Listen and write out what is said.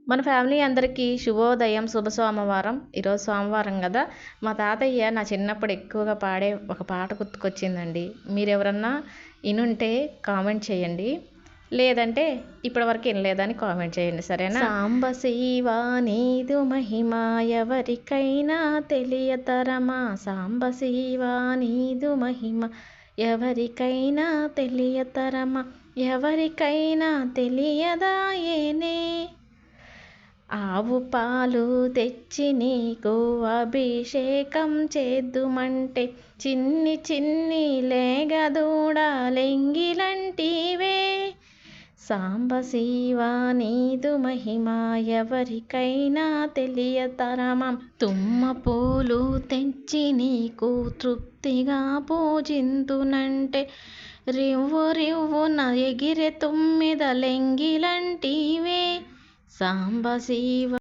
మన ఫ్యామిలీ అందరికీ శుభోదయం, శుభ సోమవారం. ఈరోజు సోమవారం కదా. మా తాతయ్య నా చిన్నప్పుడు ఎక్కువగా పాడే ఒక పాట గుర్తుకొచ్చిందండి. మీరెవరన్నా ఇనుంటే కామెంట్ చేయండి, లేదంటే ఇప్పటివరకు వినలేదని కామెంట్ చేయండి, సరేనా? సాంబ శివ నీదు మహిమ ఎవరికైనా తెలియతరమా, సాంబ శివ నీదు మహిమ ఎవరికైనా తెలియతరమా, ఎవరికైనా తెలియదాయేనే. ఆవు పాలు తెచ్చి నీకు అభిషేకం చేద్దుమంటే చిన్ని చిన్ని లేగదూడలెంగిలంటివే. సాంబ శివ నీదు మహిమ ఎవరికైనా తెలియతరమా, తుమ్మ పూలు తెచ్చి నీకు తృప్తిగా పూజింతునంటే రివ్వు రివ్వున ఎగిరే తుమ్మిదలెంగిలంటివే. సాంబ శివ